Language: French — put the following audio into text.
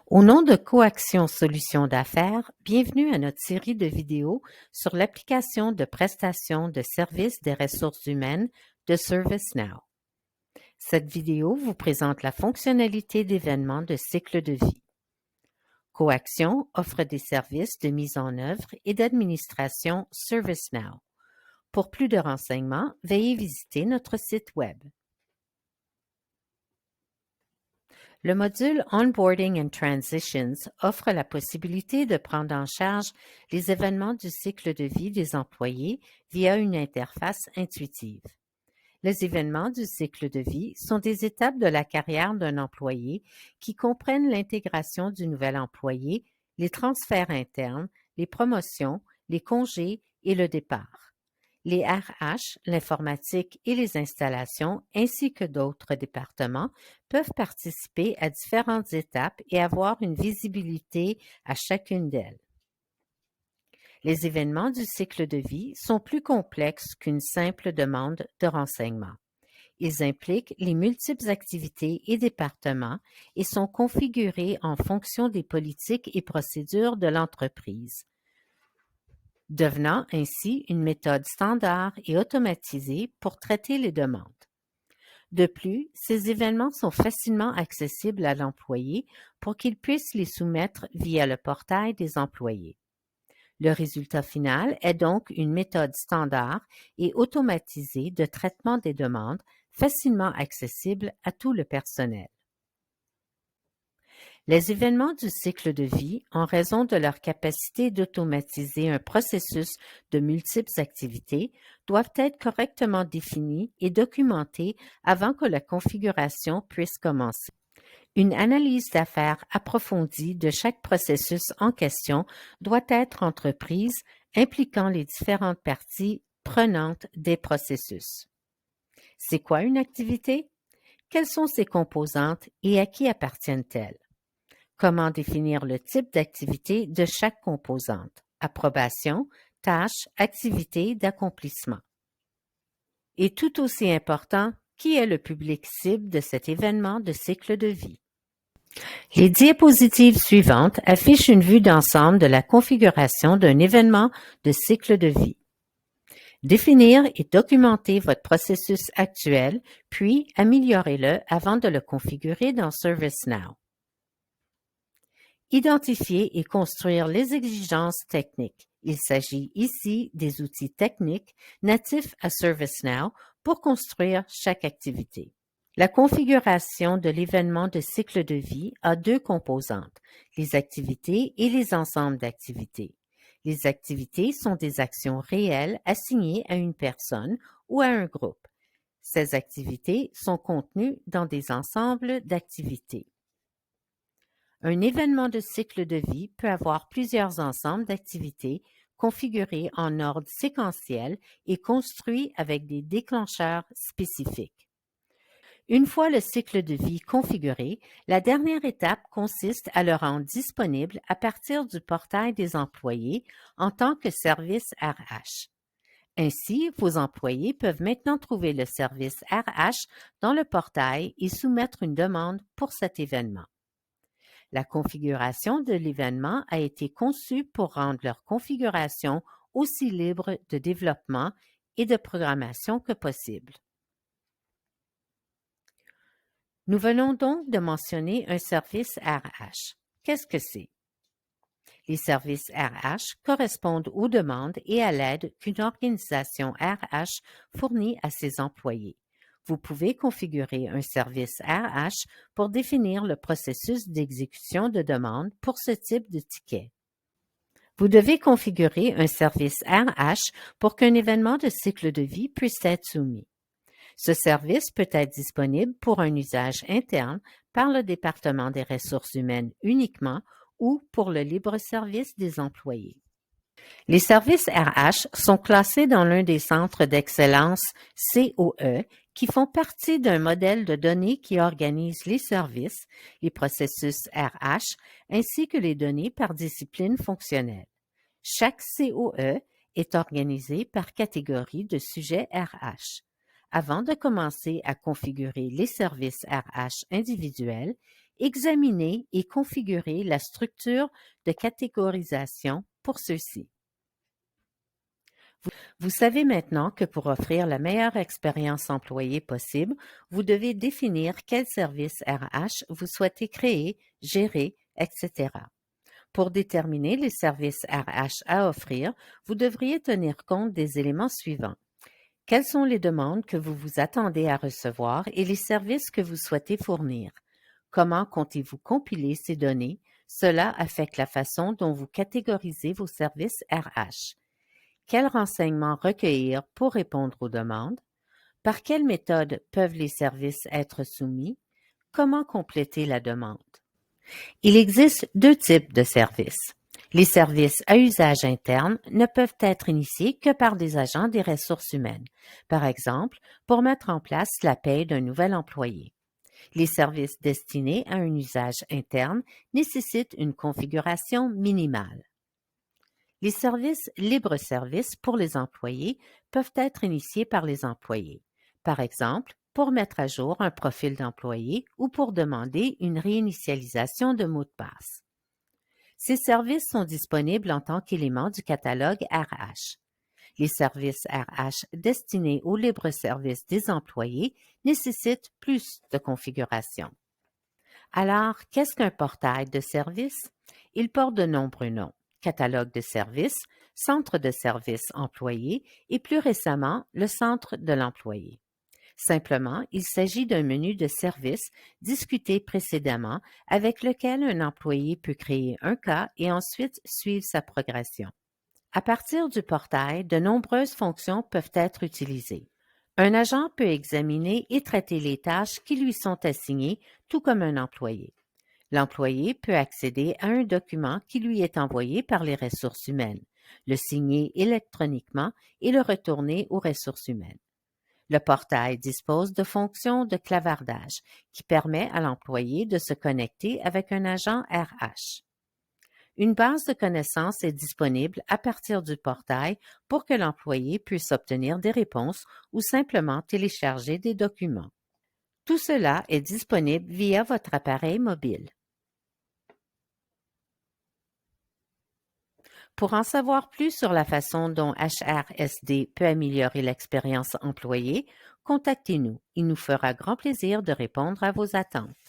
Au nom de Coaction Solutions d'affaires, bienvenue à notre série de vidéos sur l'application de prestation de services des ressources humaines de ServiceNow. Cette vidéo vous présente la fonctionnalité d'événements de cycle de vie. Coaction offre des services de mise en œuvre et d'administration ServiceNow. Pour plus de renseignements, veuillez visiter notre site Web. Le module Onboarding and Transitions offre la possibilité de prendre en charge les événements du cycle de vie des employés via une interface intuitive. Les événements du cycle de vie sont des étapes de la carrière d'un employé qui comprennent l'intégration du nouvel employé, les transferts internes, les promotions, les congés et le départ. Les RH, l'informatique et les installations, ainsi que d'autres départements, peuvent participer à différentes étapes et avoir une visibilité à chacune d'elles. Les événements du cycle de vie sont plus complexes qu'une simple demande de renseignement. Ils impliquent les multiples activités et départements et sont configurés en fonction des politiques et procédures de l'entreprise, devenant ainsi une méthode standard et automatisée pour traiter les demandes. De plus, ces événements sont facilement accessibles à l'employé pour qu'il puisse les soumettre via le portail des employés. Le résultat final est donc une méthode standard et automatisée de traitement des demandes facilement accessible à tout le personnel. Les événements du cycle de vie, en raison de leur capacité d'automatiser un processus de multiples activités, doivent être correctement définis et documentés avant que la configuration puisse commencer. Une analyse d'affaires approfondie de chaque processus en question doit être entreprise, impliquant les différentes parties prenantes des processus. C'est quoi une activité? Quelles sont ses composantes et à qui appartiennent-elles? Comment définir le type d'activité de chaque composante? Approbation, tâche, activité d'accomplissement. Et tout aussi important, qui est le public cible de cet événement de cycle de vie? Les diapositives suivantes affichent une vue d'ensemble de la configuration d'un événement de cycle de vie. Définir et documenter votre processus actuel, puis améliorez-le avant de le configurer dans ServiceNow. Identifier et construire les exigences techniques. Il s'agit ici des outils techniques natifs à ServiceNow pour construire chaque activité. La configuration de l'événement de cycle de vie a deux composantes, les activités et les ensembles d'activités. Les activités sont des actions réelles assignées à une personne ou à un groupe. Ces activités sont contenues dans des ensembles d'activités. Un événement de cycle de vie peut avoir plusieurs ensembles d'activités configurés en ordre séquentiel et construits avec des déclencheurs spécifiques. Une fois le cycle de vie configuré, la dernière étape consiste à le rendre disponible à partir du portail des employés en tant que service RH. Ainsi, vos employés peuvent maintenant trouver le service RH dans le portail et soumettre une demande pour cet événement. La configuration de l'événement a été conçue pour rendre leur configuration aussi libre de développement et de programmation que possible. Nous venons donc de mentionner un service RH. Qu'est-ce que c'est? Les services RH correspondent aux demandes et à l'aide qu'une organisation RH fournit à ses employés. Vous pouvez configurer un service RH pour définir le processus d'exécution de demande pour ce type de ticket. Vous devez configurer un service RH pour qu'un événement de cycle de vie puisse être soumis. Ce service peut être disponible pour un usage interne par le département des ressources humaines uniquement ou pour le libre service des employés. Les services RH sont classés dans l'un des centres d'excellence COE qui font partie d'un modèle de données qui organise les services, les processus RH ainsi que les données par discipline fonctionnelle. Chaque COE est organisé par catégorie de sujets RH. Avant de commencer à configurer les services RH individuels, examinez et configurez la structure de catégorisation pour ceux-ci. Vous savez maintenant que pour offrir la meilleure expérience employée possible, vous devez définir quels services RH vous souhaitez créer, gérer, etc. Pour déterminer les services RH à offrir, vous devriez tenir compte des éléments suivants. Quelles sont les demandes que vous vous attendez à recevoir et les services que vous souhaitez fournir? Comment comptez-vous compiler ces données? Cela affecte la façon dont vous catégorisez vos services RH. Quels renseignements recueillir pour répondre aux demandes? Par quelle méthode peuvent les services être soumis? Comment compléter la demande? Il existe deux types de services. Les services à usage interne ne peuvent être initiés que par des agents des ressources humaines, par exemple pour mettre en place la paie d'un nouvel employé. Les services destinés à un usage interne nécessitent une configuration minimale. Les services libre-service pour les employés peuvent être initiés par les employés, par exemple pour mettre à jour un profil d'employé ou pour demander une réinitialisation de mot de passe. Ces services sont disponibles en tant qu'éléments du catalogue RH. Les services RH destinés au libre-service des employés nécessitent plus de configuration. Alors, qu'est-ce qu'un portail de services? Il porte de nombreux noms: catalogue de services, centre de services employés et plus récemment, le centre de l'employé. Simplement, il s'agit d'un menu de services discuté précédemment avec lequel un employé peut créer un cas et ensuite suivre sa progression. À partir du portail, de nombreuses fonctions peuvent être utilisées. Un agent peut examiner et traiter les tâches qui lui sont assignées, tout comme un employé. L'employé peut accéder à un document qui lui est envoyé par les ressources humaines, le signer électroniquement et le retourner aux ressources humaines. Le portail dispose de fonctions de clavardage qui permet à l'employé de se connecter avec un agent RH. Une base de connaissances est disponible à partir du portail pour que l'employé puisse obtenir des réponses ou simplement télécharger des documents. Tout cela est disponible via votre appareil mobile. Pour en savoir plus sur la façon dont HRSD peut améliorer l'expérience employée, contactez-nous. Il nous fera grand plaisir de répondre à vos attentes.